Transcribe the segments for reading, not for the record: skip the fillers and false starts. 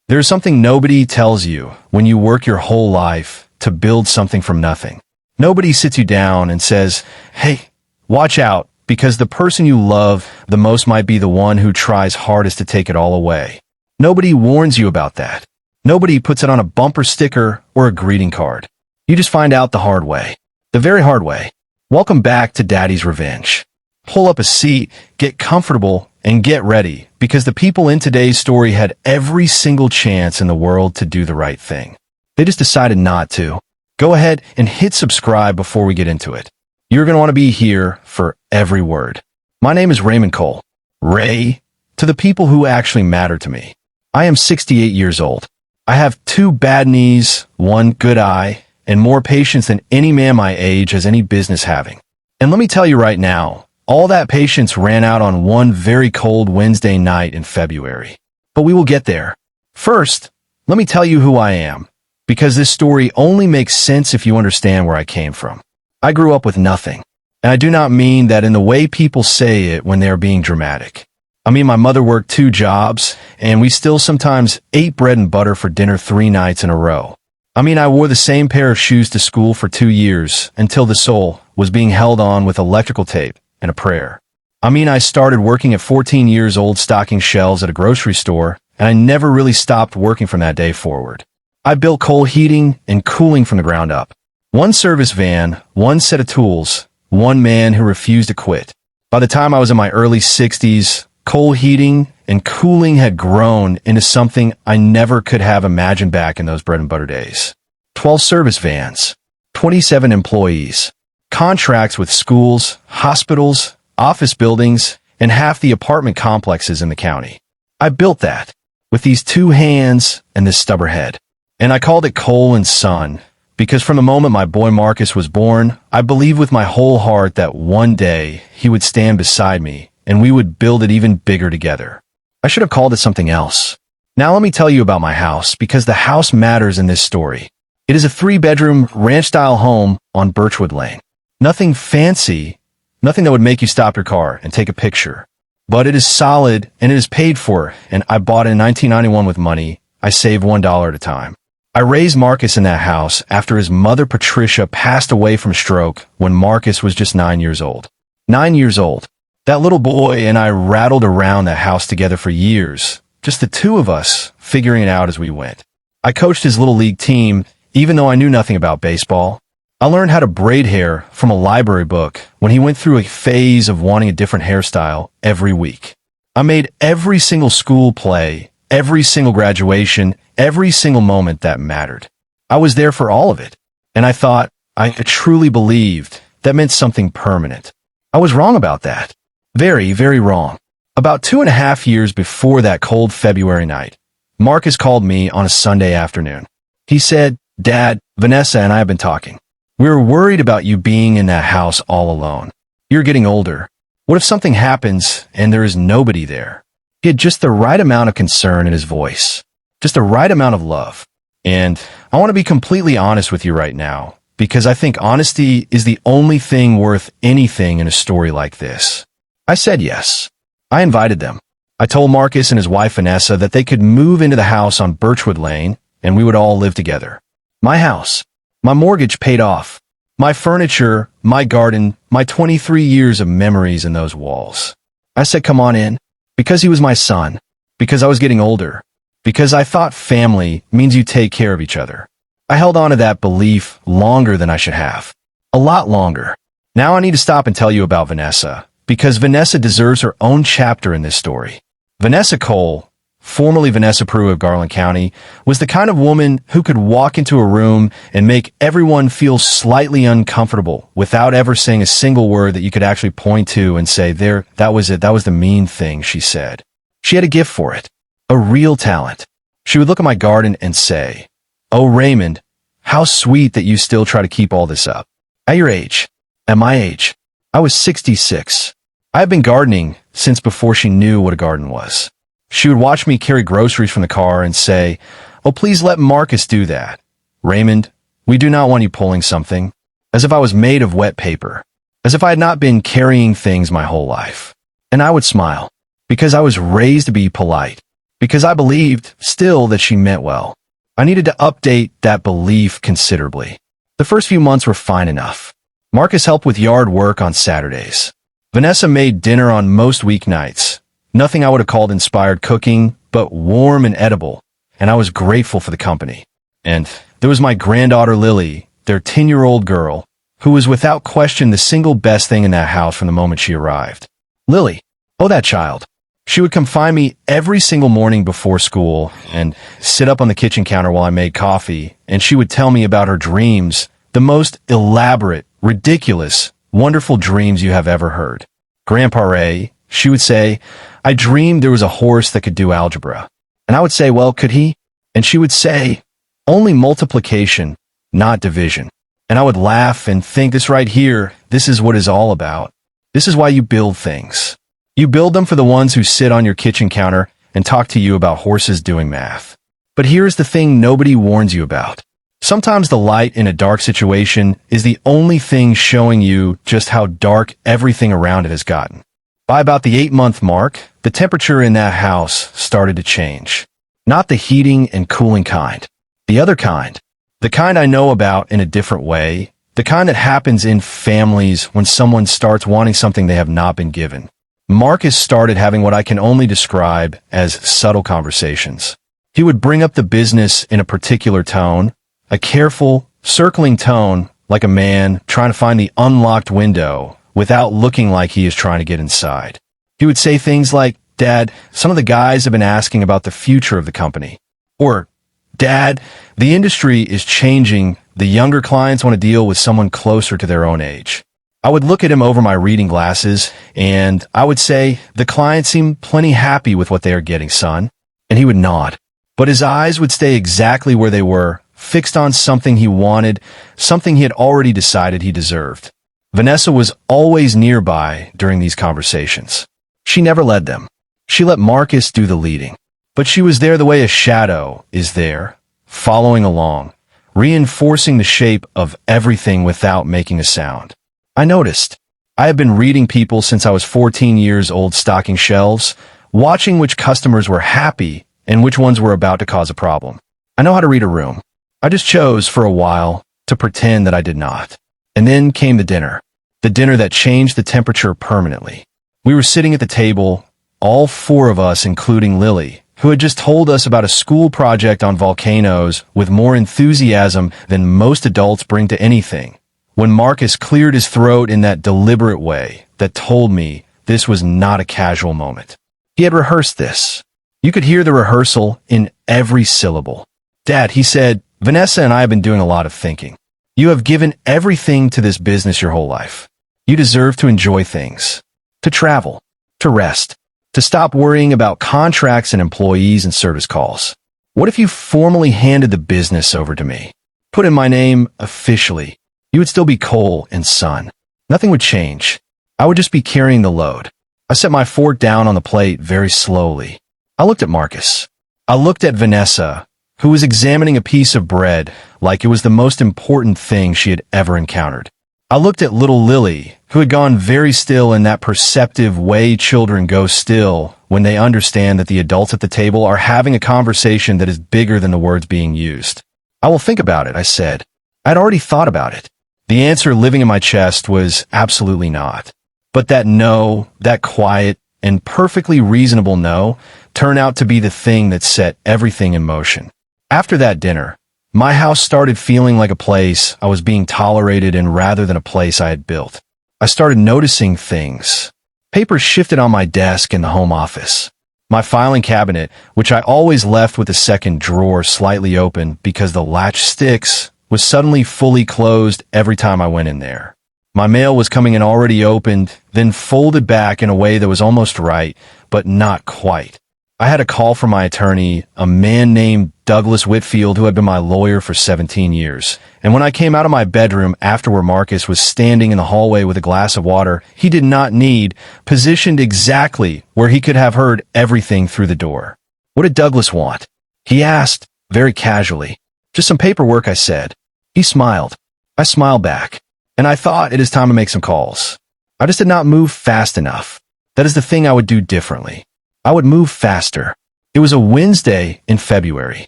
There's something nobody tells you when you work your whole life to build something from nothing. Nobody sits you down and says, hey, watch out, because the person you love the most might be the one who tries hardest to take it all away. Nobody warns you about that. Nobody puts it on a bumper sticker or a greeting card. You just find out the hard way. The very hard way. Welcome back to Daddy's Revenge. Pull up a seat, get comfortable, and get ready, because the people in today's story had every single chance in the world to do the right thing. They just decided not to. Go ahead and hit subscribe before we get into it. You're going to want to be here for every word. My name is Raymond Cole. Ray, to the people who actually matter to me. I am 68 years old. I have 2 bad knees, 1 good eye, and more patience than any man my age has any business having. And let me tell you right now, all that patience ran out on one very cold Wednesday night in February. But we will get there. First, let me tell you who I am, because this story only makes sense if you understand where I came from. I grew up with nothing, and I do not mean that in the way people say it when they are being dramatic. I mean, my mother worked 2 jobs, and we still sometimes ate bread and butter for dinner 3 nights in a row. I mean, I wore the same pair of shoes to school for 2 years until the sole was being held on with electrical tape and a prayer. I mean, I started working at 14 years old stocking shelves at a grocery store, and I never really stopped working from that day forward. I built coal heating and cooling from the ground up. 1 service van, 1 set of tools, 1 man who refused to quit. By the time I was in my early 60s, coal heating and cooling had grown into something I never could have imagined back in those bread and butter days. 12 service vans, 27 employees, contracts with schools, hospitals, office buildings, and half the apartment complexes in the county. I built that with these 2 hands and this stubborn head. And I called it Cole and Son, because from the moment my boy Marcus was born, I believed with my whole heart that one day he would stand beside me and we would build it even bigger together. I should have called it something else. Now let me tell you about my house, because the house matters in this story. It is a 3-bedroom ranch-style home on Birchwood Lane. Nothing fancy, nothing that would make you stop your car and take a picture. But it is solid and it is paid for, and I bought it in 1991 with money I saved $1 at a time. I raised Marcus in that house after his mother Patricia passed away from stroke when Marcus was just 9 years old. 9 years old. That little boy and I rattled around that house together for years, just the 2 of us figuring it out as we went. I coached his little league team, even though I knew nothing about baseball. I learned how to braid hair from a library book when he went through a phase of wanting a different hairstyle every week. I made every single school play, every single graduation, every single moment that mattered. I was there for all of it, and I thought, I truly believed that meant something permanent. I was wrong about that. Very, very wrong. About 2.5 years before that cold February night, Marcus called me on a Sunday afternoon. He said, Dad, Vanessa and I have been talking. We were worried about you being in that house all alone. You're getting older. What if something happens and there is nobody there? He had just the right amount of concern in his voice, just the right amount of love. And I want to be completely honest with you right now, because I think honesty is the only thing worth anything in a story like this. I said yes. I invited them. I told Marcus and his wife Vanessa that they could move into the house on Birchwood Lane and we would all live together. My house, my mortgage paid off, my furniture, my garden, my 23 years of memories in those walls. I said, come on in, because he was my son, because I was getting older, because I thought family means you take care of each other. I held on to that belief longer than I should have. A lot longer. Now I need to stop and tell you about Vanessa, because Vanessa deserves her own chapter in this story. Vanessa Cole, formerly Vanessa Prue of Garland County, was the kind of woman who could walk into a room and make everyone feel slightly uncomfortable without ever saying a single word that you could actually point to and say, there, that was it, that was the mean thing she said. She had a gift for it, a real talent. She would look at my garden and say, oh, Raymond, how sweet that you still try to keep all this up. At your age, at my age, I was 66. I had been gardening since before she knew what a garden was. She would watch me carry groceries from the car and say, oh, please let Marcus do that. Raymond, we do not want you pulling something. As if I was made of wet paper. As if I had not been carrying things my whole life. And I would smile, because I was raised to be polite. because I believed still that she meant well. I needed to update that belief considerably. The first few months were fine enough. Marcus helped with yard work on Saturdays. Vanessa made dinner on most weeknights. Nothing I would have called inspired cooking, but warm and edible, and I was grateful for the company. And there was my granddaughter Lily, their 10-year-old girl, who was without question the single best thing in that house from the moment she arrived. Lily, oh that child. She would come find me every single morning before school and sit up on the kitchen counter while I made coffee, and she would tell me about her dreams, the most elaborate, ridiculous, wonderful dreams you have ever heard. Grandpa Ray, she would say, I dreamed there was a horse that could do algebra. And I would say, well, could he? And she would say, only multiplication, not division. And I would laugh and think, this right here, this is what it's all about. This is why you build things. You build them for the ones who sit on your kitchen counter and talk to you about horses doing math. But here's the thing nobody warns you about. Sometimes the light in a dark situation is the only thing showing you just how dark everything around it has gotten. By about the 8-month mark, the temperature in that house started to change. Not the heating and cooling kind. The other kind. The kind I know about in a different way. The kind that happens in families when someone starts wanting something they have not been given. Marcus started having what I can only describe as subtle conversations. He would bring up the business in a particular tone, a careful, circling tone, like a man trying to find the unlocked window without looking like he is trying to get inside. He would say things like, Dad, some of the guys have been asking about the future of the company. Or, Dad, the industry is changing. The younger clients want to deal with someone closer to their own age. I would look at him over my reading glasses, and I would say, the clients seem plenty happy with what they are getting, son. And he would nod. But his eyes would stay exactly where they were, fixed on something he wanted, something he had already decided he deserved. Vanessa was always nearby during these conversations. She never led them. She let Marcus do the leading. But she was there the way a shadow is there, following along, reinforcing the shape of everything without making a sound. I noticed. I have been reading people since I was 14 years old, stocking shelves, watching which customers were happy and which ones were about to cause a problem. I know how to read a room. I just chose for a while to pretend that I did not. And then came the dinner that changed the temperature permanently. We were sitting at the table, all 4 of us, including Lily, who had just told us about a school project on volcanoes with more enthusiasm than most adults bring to anything, when Marcus cleared his throat in that deliberate way that told me this was not a casual moment. He had rehearsed this. You could hear the rehearsal in every syllable. Dad, he said, Vanessa and I have been doing a lot of thinking. You have given everything to this business your whole life. You deserve to enjoy things, to travel, to rest, to stop worrying about contracts and employees and service calls. What if you formally handed the business over to me? Put in my name officially. You would still be Cole and Son. Nothing would change. I would just be carrying the load. I set my fork down on the plate very slowly. I looked at Marcus. I looked at Vanessa, who was examining a piece of bread like it was the most important thing she had ever encountered. I looked at little Lily, who had gone very still in that perceptive way children go still when they understand that the adults at the table are having a conversation that is bigger than the words being used. I will think about it, I said. I'd already thought about it. The answer living in my chest was absolutely not. But that no, that quiet and perfectly reasonable no, turned out to be the thing that set everything in motion. After that dinner, my house started feeling like a place I was being tolerated in rather than a place I had built. I started noticing things. Papers shifted on my desk in the home office. My filing cabinet, which I always left with the second drawer slightly open because the latch sticks, was suddenly fully closed every time I went in there. My mail was coming in already opened, then folded back in a way that was almost right, but not quite. I had a call from my attorney, a man named Douglas Whitfield, who had been my lawyer for 17 years. And when I came out of my bedroom after where Marcus was standing in the hallway with a glass of water he did not need, positioned exactly where he could have heard everything through the door. What did Douglas want? He asked, very casually. Just some paperwork, I said. He smiled. I smiled back. And I thought, it is time to make some calls. I just did not move fast enough. That is the thing I would do differently. I would move faster. It was a Wednesday in February.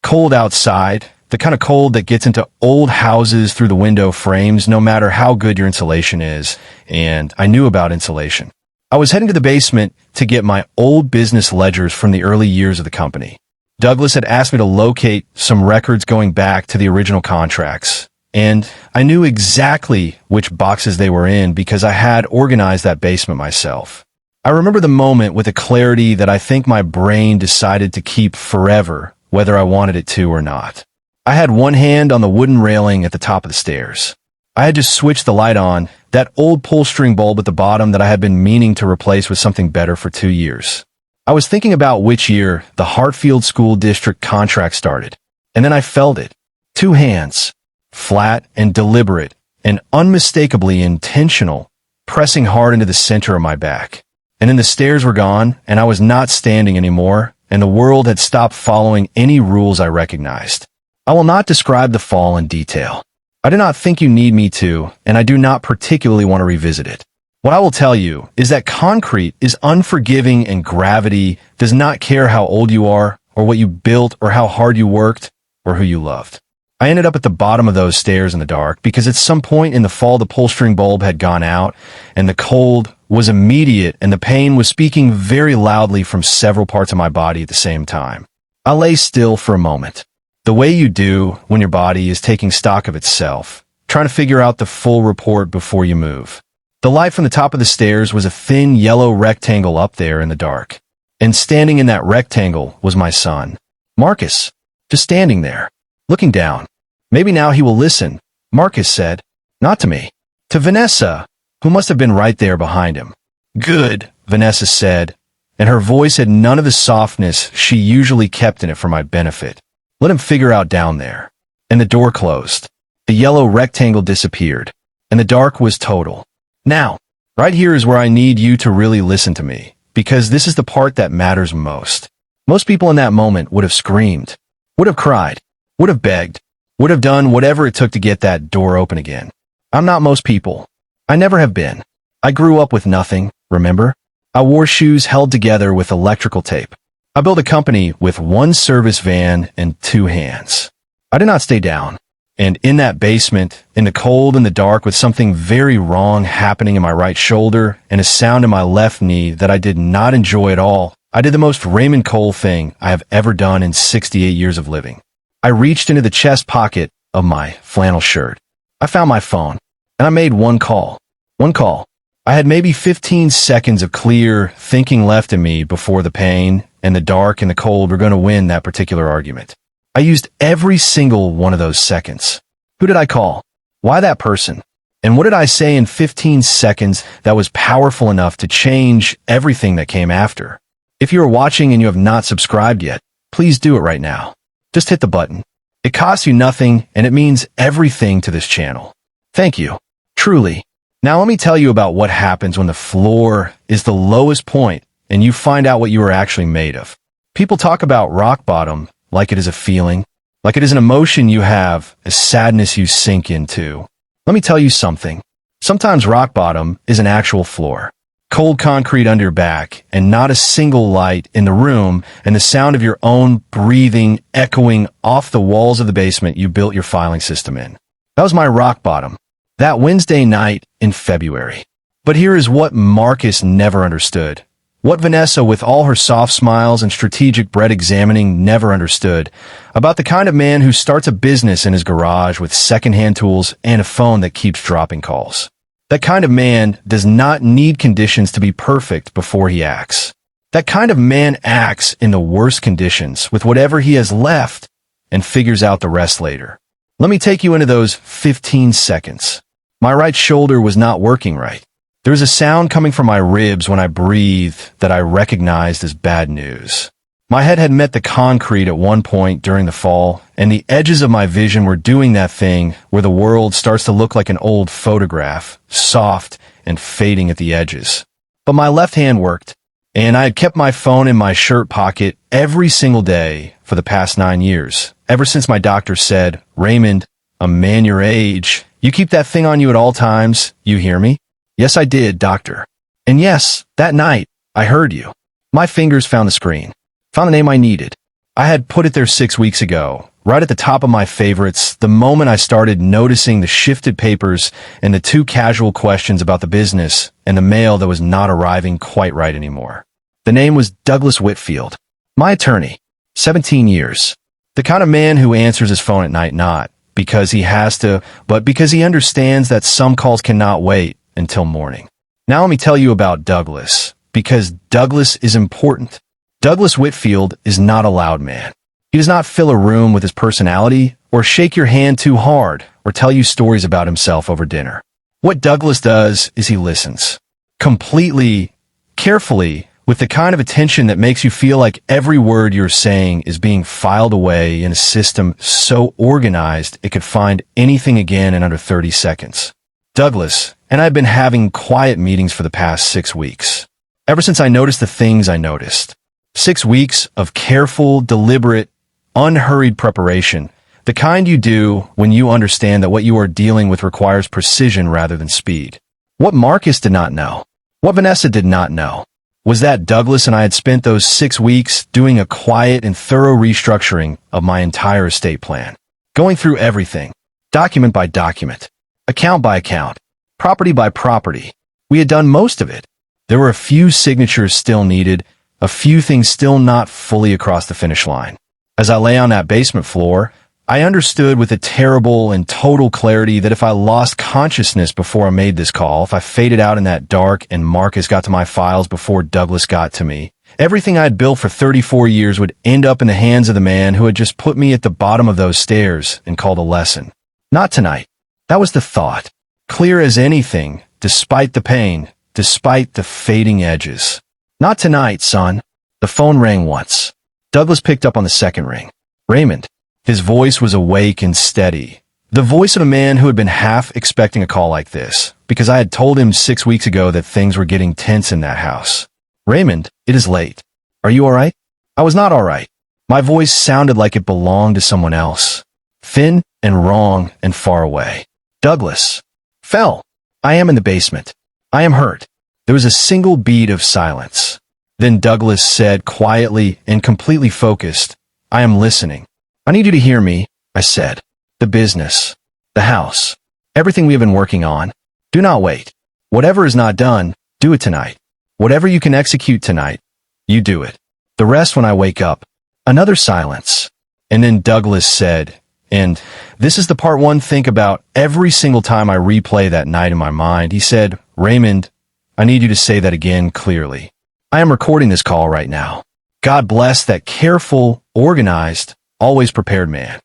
Cold outside, the kind of cold that gets into old houses through the window frames no matter how good your insulation is, and I knew about insulation. I was heading to the basement to get my old business ledgers from the early years of the company. Douglas had asked me to locate some records going back to the original contracts, and I knew exactly which boxes they were in because I had organized that basement myself. I remember the moment with a clarity that I think my brain decided to keep forever, whether I wanted it to or not. I had one hand on the wooden railing at the top of the stairs. I had just switched the light on, that old pull string bulb at the bottom that I had been meaning to replace with something better for 2 years. I was thinking about which year the Hartfield School District contract started, and then I felt it. 2 hands, flat and deliberate and unmistakably intentional, pressing hard into the center of my back. And then the stairs were gone, and I was not standing anymore, and the world had stopped following any rules I recognized. I will not describe the fall in detail. I do not think you need me to, and I do not particularly want to revisit it. What I will tell you is that concrete is unforgiving and gravity does not care how old you are, or what you built, or how hard you worked, or who you loved. I ended up at the bottom of those stairs in the dark because at some point in the fall the pull string bulb had gone out, and the cold was immediate and the pain was speaking very loudly from several parts of my body at the same time. I lay still for a moment, the way you do when your body is taking stock of itself, trying to figure out the full report before you move. The light from the top of the stairs was a thin yellow rectangle up there in the dark, and standing in that rectangle was my son, Marcus, just standing there, looking down. Maybe now he will listen, Marcus said. Not to me. To Vanessa, who must have been right there behind him. Good, Vanessa said, and her voice had none of the softness she usually kept in it for my benefit. Let him figure out down there. And the door closed. The yellow rectangle disappeared, and the dark was total. Now, right here is where I need you to really listen to me, because this is the part that matters most. Most people in that moment would have screamed, would have cried, would have begged, would have done whatever it took to get that door open again. I'm not most people. I never have been. I grew up with nothing, remember? I wore shoes held together with electrical tape. I built a company with 1 service van and 2 hands. I did not stay down. And in that basement, in the cold and the dark, with something very wrong happening in my right shoulder and a sound in my left knee that I did not enjoy at all, I did the most Raymond Cole thing I have ever done in 68 years of living. I reached into the chest pocket of my flannel shirt. I found my phone, and I made one call. One call. I had maybe 15 seconds of clear thinking left in me before the pain and the dark and the cold were going to win that particular argument. I used every single one of those seconds. Who did I call? Why that person? And what did I say in 15 seconds that was powerful enough to change everything that came after? If you are watching and you have not subscribed yet, please do it right now. Just hit the button. It costs you nothing, and it means everything to this channel. Thank you. Truly. Now let me tell you about what happens when the floor is the lowest point and you find out what you are actually made of. People talk about rock bottom like it is a feeling, like it is an emotion you have, a sadness you sink into. Let me tell you something. Sometimes rock bottom is an actual floor. Cold concrete under your back, and not a single light in the room, and the sound of your own breathing echoing off the walls of the basement you built your filing system in. That was my rock bottom, that Wednesday night in February. But here is what Marcus never understood. What Vanessa, with all her soft smiles and strategic bread examining, never understood. About the kind of man who starts a business in his garage with secondhand tools and a phone that keeps dropping calls. That kind of man does not need conditions to be perfect before he acts. That kind of man acts in the worst conditions with whatever he has left and figures out the rest later. Let me take you into those 15 seconds. My right shoulder was not working right. There was a sound coming from my ribs when I breathed that I recognized as bad news. My head had met the concrete at one point during the fall, and the edges of my vision were doing that thing where the world starts to look like an old photograph, soft and fading at the edges. But my left hand worked, and I had kept my phone in my shirt pocket every single day for the past 9 years, ever since my doctor said, "Raymond, a man your age, you keep that thing on you at all times, you hear me?" Yes, I did, doctor. And yes, that night, I heard you. My fingers found the screen. Found the name I needed. I had put it there 6 weeks ago, right at the top of my favorites, the moment I started noticing the shifted papers and the 2 casual questions about the business and the mail that was not arriving quite right anymore. The name was Douglas Whitfield. My attorney. 17 years. The kind of man who answers his phone at night not because he has to, but because he understands that some calls cannot wait until morning. Now let me tell you about Douglas, because Douglas is important. Douglas Whitfield is not a loud man. He does not fill a room with his personality, or shake your hand too hard, or tell you stories about himself over dinner. What Douglas does is he listens. Completely, carefully, with the kind of attention that makes you feel like every word you're saying is being filed away in a system so organized it could find anything again in under 30 seconds. Douglas and I have been having quiet meetings for the past 6 weeks. Ever since I noticed the things I noticed. 6 weeks of careful, deliberate, unhurried preparation, the kind you do when you understand that what you are dealing with requires precision rather than speed. What Marcus did not know, what Vanessa did not know, was that Douglas and I had spent those 6 weeks doing a quiet and thorough restructuring of my entire estate plan. Going through everything, document by document, account by account, property by property. We had done most of it. There were a few signatures still needed, a few things still not fully across the finish line. As I lay on that basement floor, I understood with a terrible and total clarity that if I lost consciousness before I made this call, if I faded out in that dark and Marcus got to my files before Douglas got to me, everything I had built for 34 years would end up in the hands of the man who had just put me at the bottom of those stairs and called a lesson. Not tonight. That was the thought. Clear as anything, despite the pain, despite the fading edges. Not tonight, son. The phone rang once. Douglas picked up on the second ring. Raymond. His voice was awake and steady. The voice of a man who had been half expecting a call like this, because I had told him 6 weeks ago that things were getting tense in that house. Raymond, it is late. Are you all right? I was not all right. My voice sounded like it belonged to someone else. Thin and wrong and far away. Douglas. Fell. I am in the basement. I am hurt. There was a single beat of silence. Then Douglas said quietly and completely focused, I am listening. I need you to hear me, I said. The business. The house. Everything we have been working on. Do not wait. Whatever is not done, do it tonight. Whatever you can execute tonight, you do it. The rest when I wake up. Another silence. And then Douglas said, and this is the part one think about every single time I replay that night in my mind. He said, Raymond, I need you to say that again clearly. I am recording this call right now. God bless that careful, organized, always prepared man.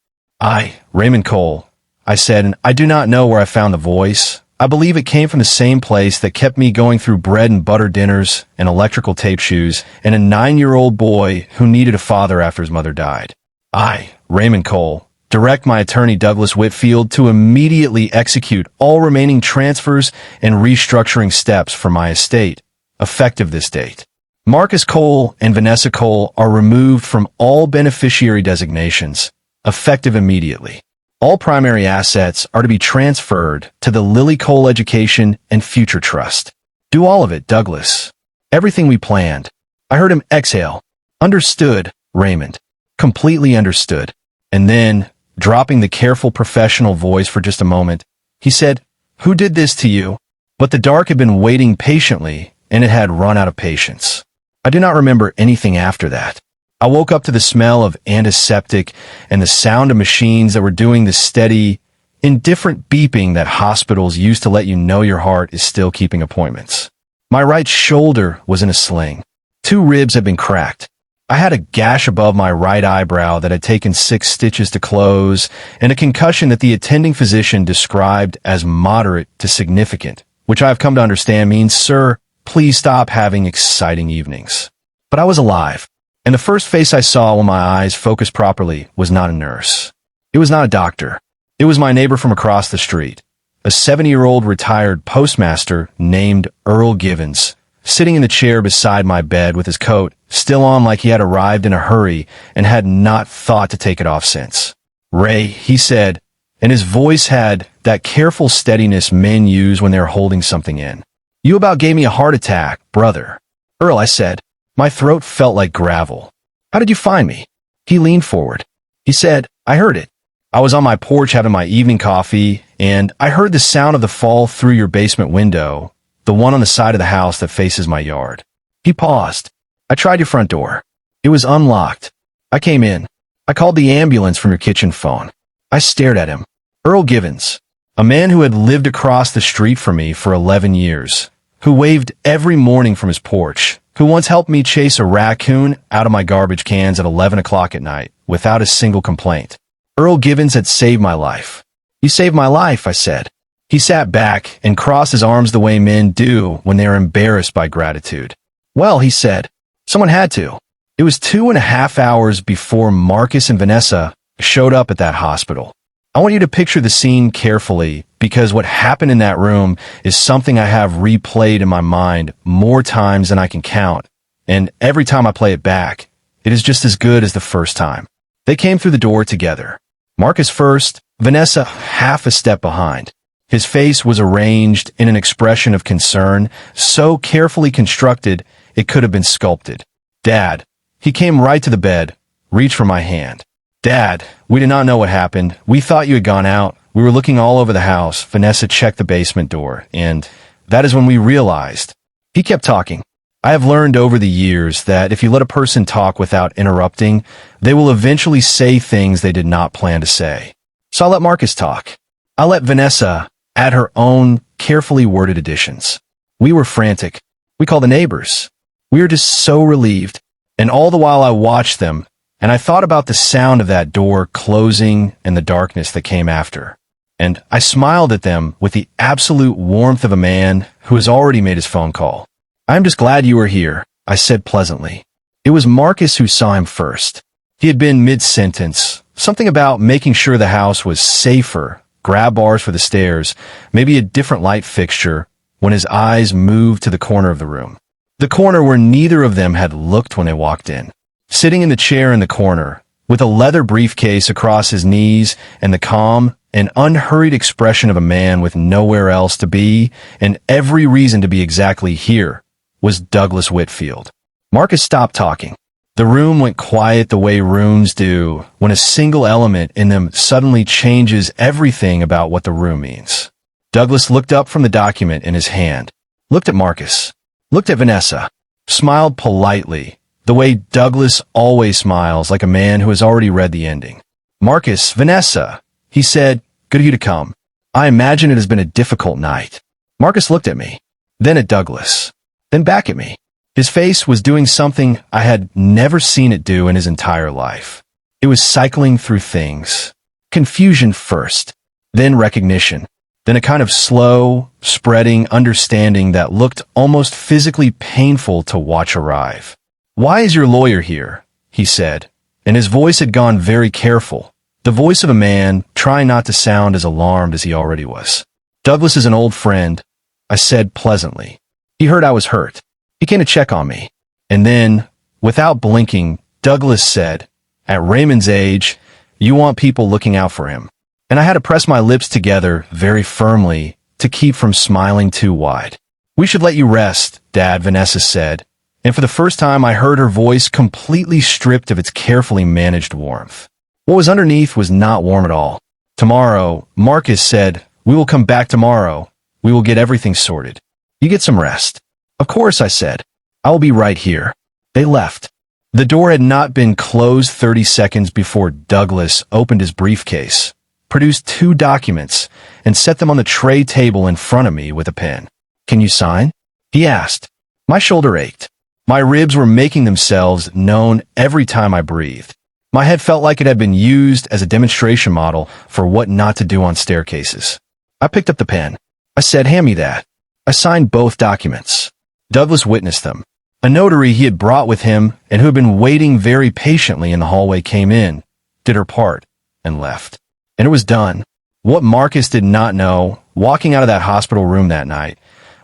Raymond Cole, I said, and I do not know where I found the voice. I believe it came from the same place that kept me going through bread and butter dinners and electrical tape shoes and a 9-year-old boy who needed a father after his mother died. Raymond Cole, direct my attorney Douglas Whitfield to immediately execute all remaining transfers and restructuring steps for my estate, effective this date. Marcus Cole and Vanessa Cole are removed from all beneficiary designations, effective immediately. All primary assets are to be transferred to the Lily Cole Education and Future Trust. Do all of it, Douglas. Everything we planned. I heard him exhale. Understood, Raymond. Completely understood. And then, dropping the careful professional voice for just a moment, he said, Who did this to you? But the dark had been waiting patiently, and it had run out of patience. I do not remember anything after that. I woke up to the smell of antiseptic and the sound of machines that were doing the steady, indifferent beeping that hospitals use to let you know your heart is still keeping appointments. My right shoulder was in a sling. 2 ribs had been cracked. I had a gash above my right eyebrow that had taken 6 stitches to close, and a concussion that the attending physician described as moderate to significant, which I have come to understand means, sir, please stop having exciting evenings. But I was alive, and the first face I saw when my eyes focused properly was not a nurse. It was not a doctor. It was my neighbor from across the street, a 70-year-old retired postmaster named Earl Givens, sitting in the chair beside my bed with his coat still on like he had arrived in a hurry and had not thought to take it off since. Ray, he said, and his voice had that careful steadiness men use when they're holding something in. You about gave me a heart attack, brother. Earl, I said. My throat felt like gravel. How did you find me? He leaned forward. He said, I heard it. I was on my porch having my evening coffee, and I heard the sound of the fall through your basement window, the one on the side of the house that faces my yard. He paused. I tried your front door. It was unlocked. I came in. I called the ambulance from your kitchen phone. I stared at him. Earl Givens, a man who had lived across the street from me for 11 years, who waved every morning from his porch, who once helped me chase a raccoon out of my garbage cans at 11 o'clock at night without a single complaint. Earl Givens had saved my life. You saved my life, I said. He sat back and crossed his arms the way men do when they are embarrassed by gratitude. Well, he said, someone had to. It was 2.5 hours before Marcus and Vanessa showed up at that hospital. I want you to picture the scene carefully because what happened in that room is something I have replayed in my mind more times than I can count. And every time I play it back, it is just as good as the first time. They came through the door together. Marcus first, Vanessa half a step behind. His face was arranged in an expression of concern, so carefully constructed it could have been sculpted. Dad. He came right to the bed, reached for my hand. Dad, we did not know what happened. We thought you had gone out. We were looking all over the house. Vanessa checked the basement door, and that is when we realized. He kept talking. I have learned over the years that if you let a person talk without interrupting, they will eventually say things they did not plan to say. So I let Marcus talk. I let Vanessa add her own carefully worded additions. We were frantic. We called the neighbors. We were just so relieved. And all the while I watched them, and I thought about the sound of that door closing and the darkness that came after. And I smiled at them with the absolute warmth of a man who has already made his phone call. I'm just glad you were here, I said pleasantly. It was Marcus who saw him first. He had been mid-sentence, something about making sure the house was safer, grab bars for the stairs, maybe a different light fixture, when his eyes moved to the corner of the room. The corner where neither of them had looked when they walked in. Sitting in the chair in the corner, with a leather briefcase across his knees and the calm and unhurried expression of a man with nowhere else to be and every reason to be exactly here, was Douglas Whitfield. Marcus stopped talking. The room went quiet the way rooms do when a single element in them suddenly changes everything about what the room means. Douglas looked up from the document in his hand, looked at Marcus, looked at Vanessa, smiled politely, the way Douglas always smiles like a man who has already read the ending. Marcus, Vanessa, he said, good of you to come. I imagine it has been a difficult night. Marcus looked at me, then at Douglas, then back at me. His face was doing something I had never seen it do in his entire life. It was cycling through things. Confusion first, then recognition, then a kind of slow, spreading understanding that looked almost physically painful to watch arrive. Why is your lawyer here? He said, and his voice had gone very careful, the voice of a man trying not to sound as alarmed as he already was. Douglas is an old friend, I said pleasantly. He heard I was hurt. He came to check on me. And then, without blinking, Douglas said, at Raymond's age, you want people looking out for him. And I had to press my lips together very firmly to keep from smiling too wide. We should let you rest, Dad, Vanessa said, and for the first time I heard her voice completely stripped of its carefully managed warmth. What was underneath was not warm at all. Tomorrow, Marcus said, we will come back tomorrow. We will get everything sorted. You get some rest. Of course, I said. I will be right here. They left. The door had not been closed 30 seconds before Douglas opened his briefcase, produced 2 documents, and set them on the tray table in front of me with a pen. Can you sign? He asked. My shoulder ached. My ribs were making themselves known every time I breathed. My head felt like it had been used as a demonstration model for what not to do on staircases. I picked up the pen. I said, hand me that. I signed both documents. Douglas witnessed them. A notary he had brought with him and who had been waiting very patiently in the hallway came in, did her part, and left. And it was done. What Marcus did not know, walking out of that hospital room that night,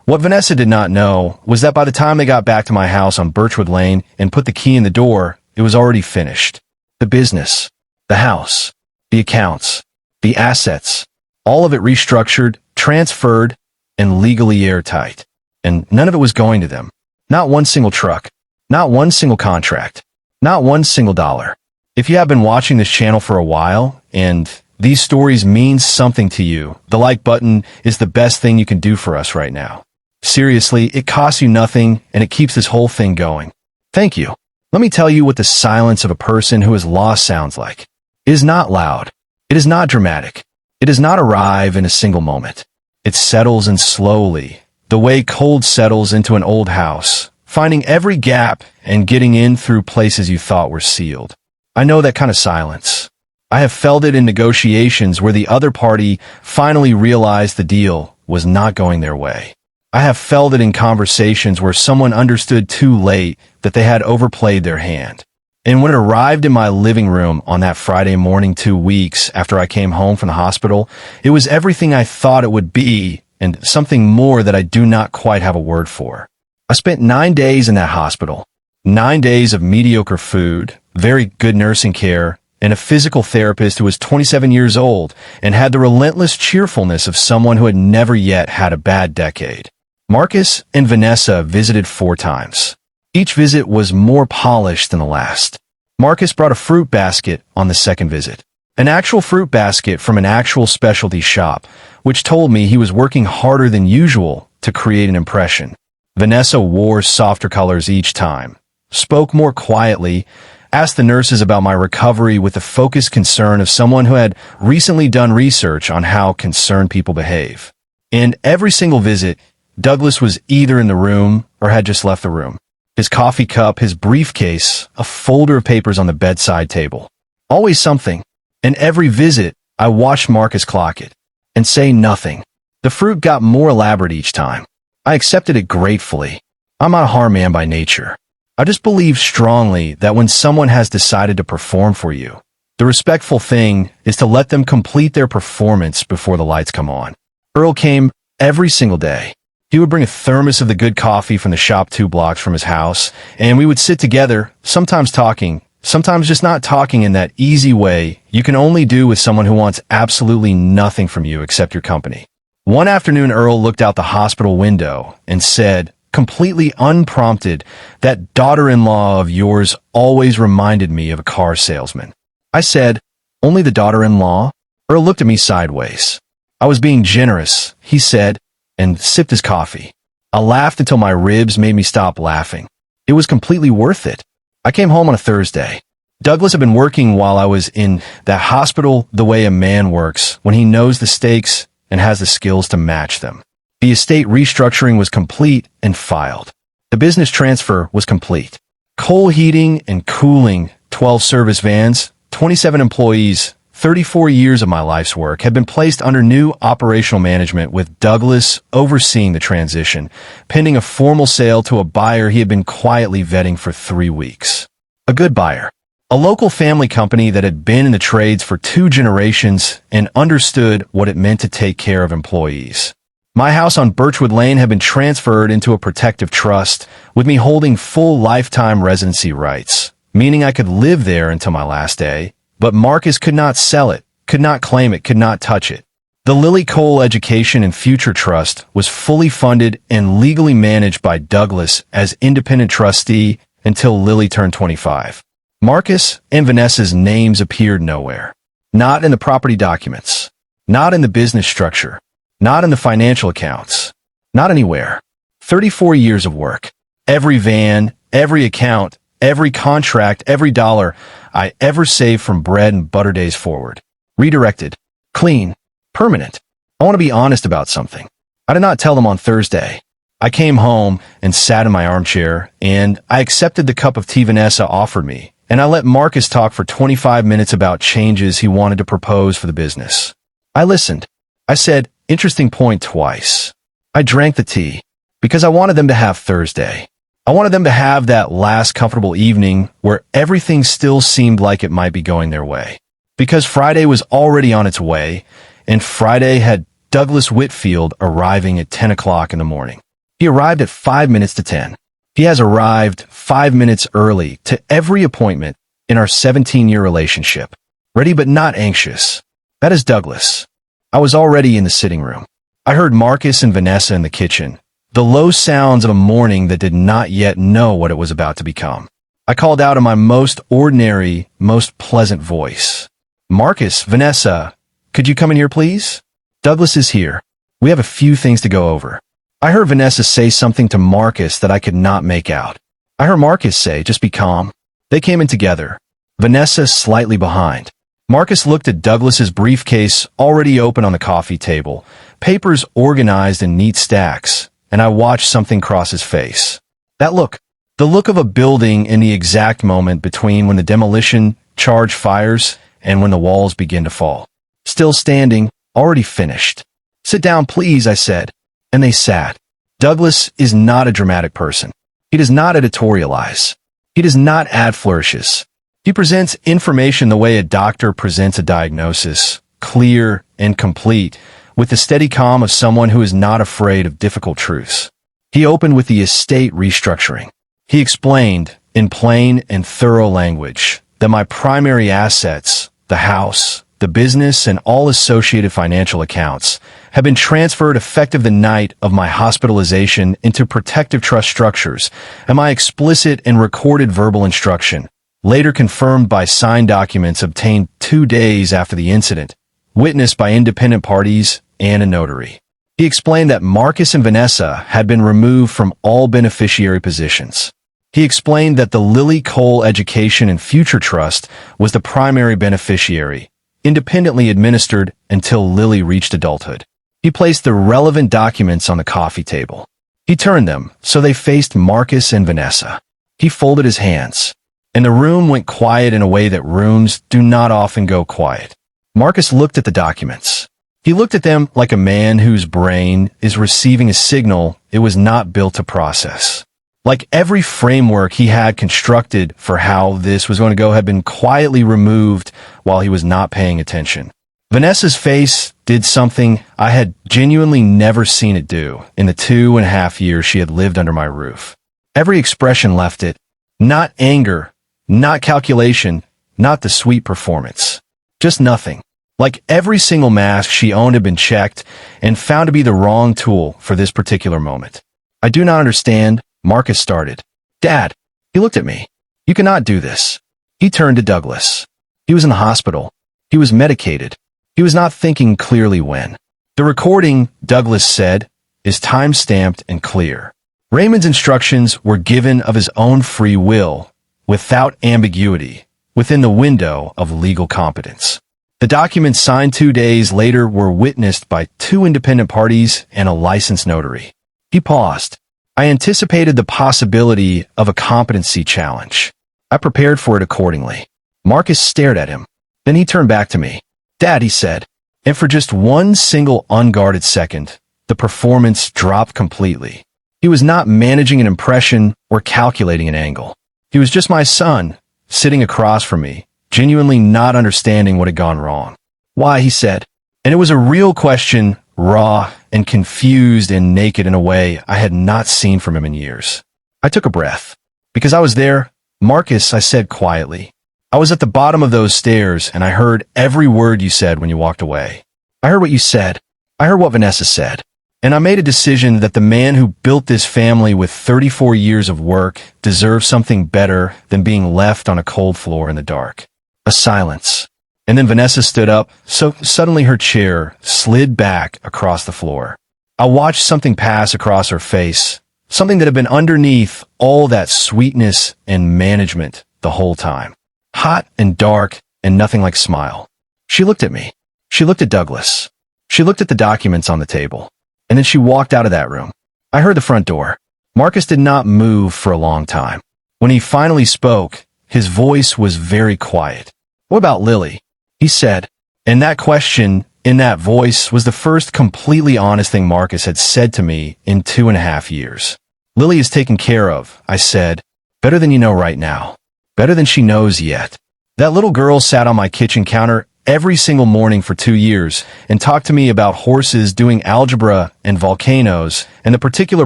what Vanessa did not know was that by the time they got back to my house on Birchwood Lane and put the key in the door, it was already finished. The business, the house, the accounts, the assets, all of it restructured, transferred, and legally airtight. And none of it was going to them. Not one single truck. Not one single contract. Not one single dollar. If you have been watching this channel for a while, and these stories mean something to you, the like button is the best thing you can do for us right now. Seriously, it costs you nothing, and it keeps this whole thing going. Thank you. Let me tell you what the silence of a person who is lost sounds like. It is not loud. It is not dramatic. It does not arrive in a single moment. It settles in slowly, the way cold settles into an old house, finding every gap and getting in through places you thought were sealed. I know that kind of silence. I have felt it in negotiations where the other party finally realized the deal was not going their way. I have felt it in conversations where someone understood too late that they had overplayed their hand. And when it arrived in my living room on that Friday morning 2 weeks after I came home from the hospital, it was everything I thought it would be and something more that I do not quite have a word for. I spent 9 days in that hospital. 9 days of mediocre food, very good nursing care, and a physical therapist who was 27 years old and had the relentless cheerfulness of someone who had never yet had a bad decade. Marcus and Vanessa visited 4 times. Each visit was more polished than the last. Marcus brought a fruit basket on the second visit. An actual fruit basket from an actual specialty shop, which told me he was working harder than usual to create an impression. Vanessa wore softer colors each time, spoke more quietly, asked the nurses about my recovery with the focused concern of someone who had recently done research on how concerned people behave. In every single visit, Douglas was either in the room or had just left the room. His coffee cup, his briefcase, a folder of papers on the bedside table. Always something. And every visit, I watched Marcus clock it and say nothing. The fruit got more elaborate each time. I accepted it gratefully. I'm not a hard man by nature. I just believe strongly that when someone has decided to perform for you, the respectful thing is to let them complete their performance before the lights come on. Earl came every single day. He would bring a thermos of the good coffee from the shop 2 blocks from his house, and we would sit together, sometimes talking, sometimes just not talking in that easy way you can only do with someone who wants absolutely nothing from you except your company. One afternoon, Earl looked out the hospital window and said, completely unprompted, that daughter-in-law of yours always reminded me of a car salesman. I said, only the daughter-in-law? Earl looked at me sideways. I was being generous, he said, and sipped his coffee. I laughed until my ribs made me stop laughing. It was completely worth it. I came home on a Thursday. Douglas had been working while I was in that hospital the way a man works when he knows the stakes and has the skills to match them. The estate restructuring was complete and filed. The business transfer was complete. Coal heating and cooling, 12 service vans, 27 employees, 34 years of my life's work had been placed under new operational management with Douglas overseeing the transition, pending a formal sale to a buyer he had been quietly vetting for 3 weeks. A good buyer. A local family company that had been in the trades for 2 generations and understood what it meant to take care of employees. My house on Birchwood Lane had been transferred into a protective trust, with me holding full lifetime residency rights, meaning I could live there until my last day. But Marcus could not sell it, could not claim it, could not touch it. The Lily Cole Education and Future Trust was fully funded and legally managed by Douglas as independent trustee until Lily turned 25. Marcus and Vanessa's names appeared nowhere. Not in the property documents. Not in the business structure. Not in the financial accounts. Not anywhere. 34 years of work. Every van, every account, every contract, every dollar I ever saved from bread and butter days forward. Redirected. Clean. Permanent. I want to be honest about something. I did not tell them on Thursday. I came home and sat in my armchair, and I accepted the cup of tea Vanessa offered me, and I let Marcus talk for 25 minutes about changes he wanted to propose for the business. I listened. I said, interesting point twice. I drank the tea because I wanted them to have Thursday. I wanted them to have that last comfortable evening where everything still seemed like it might be going their way. Because Friday was already on its way, and Friday had Douglas Whitfield arriving at 10 o'clock in the morning. He arrived at 5 minutes to 10. He has arrived 5 minutes early to every appointment in our 17-year relationship. Ready but not anxious. That is Douglas. I was already in the sitting room. I heard Marcus and Vanessa in the kitchen. The low sounds of a morning that did not yet know what it was about to become. I called out in my most ordinary, most pleasant voice. Marcus, Vanessa, could you come in here, please? Douglas is here. We have a few things to go over. I heard Vanessa say something to Marcus that I could not make out. I heard Marcus say, just be calm. They came in together. Vanessa slightly behind. Marcus looked at Douglas's briefcase already open on the coffee table, papers organized in neat stacks, and I watched something cross his face. That look. The look of a building in the exact moment between when the demolition charge fires and when the walls begin to fall. Still standing, already finished. Sit down, please, I said. And they sat. Douglas is not a dramatic person. He does not editorialize. He does not add flourishes. He presents information the way a doctor presents a diagnosis, clear and complete, with the steady calm of someone who is not afraid of difficult truths. He opened with the estate restructuring. He explained, in plain and thorough language, that my primary assets, the house, the business, and all associated financial accounts, have been transferred effective the night of my hospitalization into protective trust structures, and my explicit and recorded verbal instruction, later confirmed by signed documents obtained 2 days after the incident, witnessed by independent parties and a notary. He explained that Marcus and Vanessa had been removed from all beneficiary positions. He explained that the Lily Cole Education and Future Trust was the primary beneficiary, independently administered until Lily reached adulthood. He placed the relevant documents on the coffee table. He turned them so they faced Marcus and Vanessa. He folded his hands, and the room went quiet in a way that rooms do not often go quiet. Marcus looked at the documents. He looked at them like a man whose brain is receiving a signal it was not built to process. Like every framework he had constructed for how this was going to go had been quietly removed while he was not paying attention. Vanessa's face did something I had genuinely never seen it do in the 2.5 years she had lived under my roof. Every expression left it. Not anger, not calculation, not the sweet performance. Just nothing. Like every single mask she owned had been checked and found to be the wrong tool for this particular moment. I do not understand, Marcus started. Dad. He looked at me. You cannot do this. He turned to Douglas. He was in the hospital. He was medicated. He was not thinking clearly when. The recording, Douglas said, is time-stamped and clear. Raymond's instructions were given of his own free will, without ambiguity, within the window of legal competence. The documents signed 2 days later were witnessed by 2 independent parties and a licensed notary. He paused. I anticipated the possibility of a competency challenge. I prepared for it accordingly. Marcus stared at him. Then he turned back to me. Dad, he said. And for just one single unguarded second, the performance dropped completely. He was not managing an impression or calculating an angle. He was just my son, sitting across from me, genuinely not understanding what had gone wrong. Why, he said. And it was a real question, raw and confused and naked in a way I had not seen from him in years. I took a breath. Because I was there, Marcus, I said quietly. I was at the bottom of those stairs, and I heard every word you said when you walked away. I heard what you said. I heard what Vanessa said. And I made a decision that the man who built this family with 34 years of work deserved something better than being left on a cold floor in the dark. A silence. And then Vanessa stood up, so suddenly her chair slid back across the floor. I watched something pass across her face, something that had been underneath all that sweetness and management the whole time. Hot and dark and nothing like smile. She looked at me. She looked at Douglas. She looked at the documents on the table. And then she walked out of that room. I heard the front door. Marcus did not move for a long time. When he finally spoke, his voice was very quiet. What about Lily? He said. And that question, in that voice, was the first completely honest thing Marcus had said to me in 2.5 years. Lily is taken care of, I said. Better than you know right now. Better than she knows yet. That little girl sat on my kitchen counter every single morning for 2 years and talked to me about horses doing algebra and volcanoes and the particular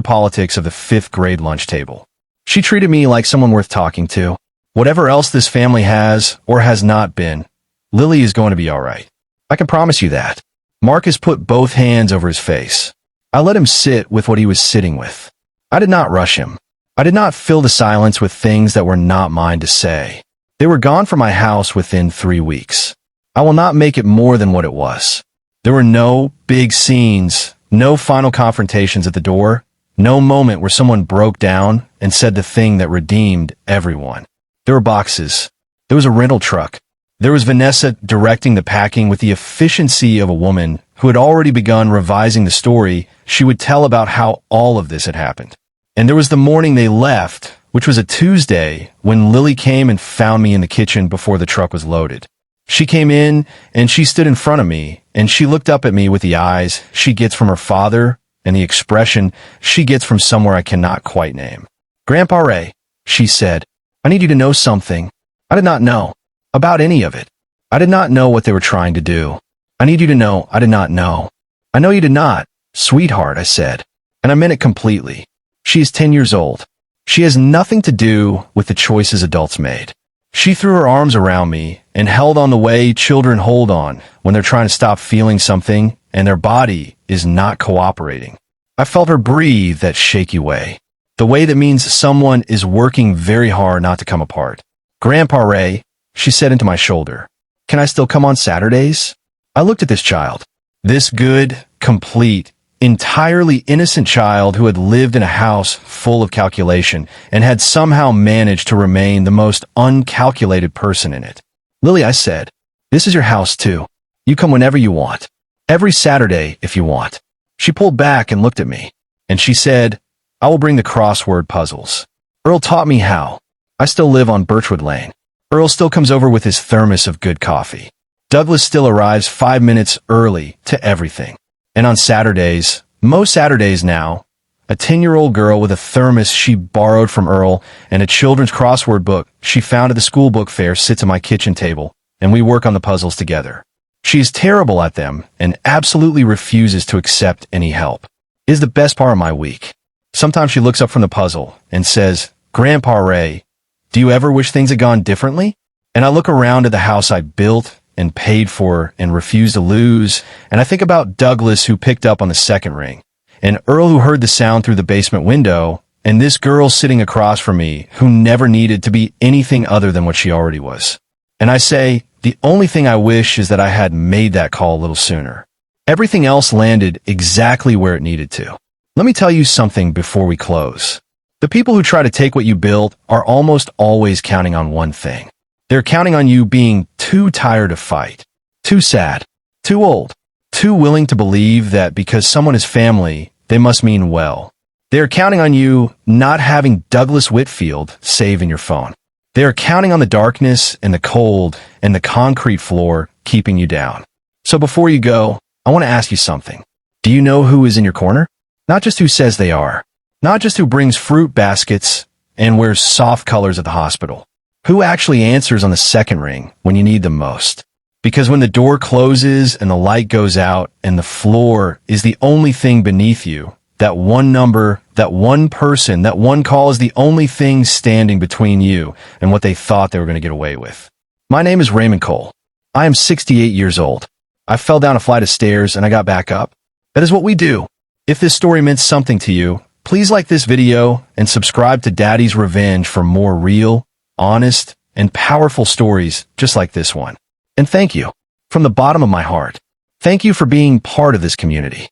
politics of the 5th grade lunch table. She treated me like someone worth talking to. Whatever else this family has or has not been, Lily is going to be all right. I can promise you that. Marcus put both hands over his face. I let him sit with what he was sitting with. I did not rush him. I did not fill the silence with things that were not mine to say. They were gone from my house within 3 weeks. I will not make it more than what it was. There were no big scenes, no final confrontations at the door, no moment where someone broke down and said the thing that redeemed everyone. There were boxes. There was a rental truck. There was Vanessa directing the packing with the efficiency of a woman who had already begun revising the story she would tell about how all of this had happened. And there was the morning they left, which was a Tuesday, when Lily came and found me in the kitchen before the truck was loaded. She came in and she stood in front of me and she looked up at me with the eyes she gets from her father and the expression she gets from somewhere I cannot quite name. "Grandpa Ray," she said, "I need you to know something." I did not know about any of it. I did not know what they were trying to do. "I need you to know I did not know." "I know you did not, sweetheart," I said, and I meant it completely. She is 10 years old. She has nothing to do with the choices adults made. She threw her arms around me and held on the way children hold on when they're trying to stop feeling something and their body is not cooperating. I felt her breathe that shaky way, the way that means someone is working very hard not to come apart. "Grandpa Ray," she said into my shoulder, "can I still come on Saturdays?" I looked at this child, this good, complete, entirely innocent child who had lived in a house full of calculation and had somehow managed to remain the most uncalculated person in it. "Lily," I said, "this is your house too. You come whenever you want. Every Saturday if you want." She pulled back and looked at me, and she said, "I will bring the crossword puzzles. Earl taught me how. I still live on Birchwood Lane. Earl still comes over with his thermos of good coffee. Douglas still arrives 5 minutes early to everything. And on Saturdays, most Saturdays now, a 10-year-old girl with a thermos she borrowed from Earl and a children's crossword book she found at the school book fair sits at my kitchen table, and we work on the puzzles together. She is terrible at them and absolutely refuses to accept any help. It is the best part of my week. Sometimes she looks up from the puzzle and says, "Grandpa Ray, do you ever wish things had gone differently?" And I look around at the house I built and paid for and refused to lose, and I think about Douglas who picked up on the second ring, and Earl who heard the sound through the basement window, and this girl sitting across from me who never needed to be anything other than what she already was. And I say, the only thing I wish is that I had made that call a little sooner. Everything else landed exactly where it needed to. Let me tell you something before we close. The people who try to take what you built are almost always counting on one thing. They're counting on you being too tired to fight, too sad, too old, too willing to believe that because someone is family, they must mean well. They are counting on you not having Douglas Whitfield save in your phone. They are counting on the darkness and the cold and the concrete floor keeping you down. So before you go, I want to ask you something. Do you know who is in your corner? Not just who says they are. Not just who brings fruit baskets and wears soft colors at the hospital. Who actually answers on the second ring when you need them most? Because when the door closes and the light goes out and the floor is the only thing beneath you, that one number, that one person, that one call is the only thing standing between you and what they thought they were going to get away with. My name is Raymond Cole. I am 68 years old. I fell down a flight of stairs and I got back up. That is what we do. If this story meant something to you, please like this video and subscribe to Daddy's Revenge for more real, honest, and powerful stories just like this one. And thank you from the bottom of my heart. Thank you for being part of this community.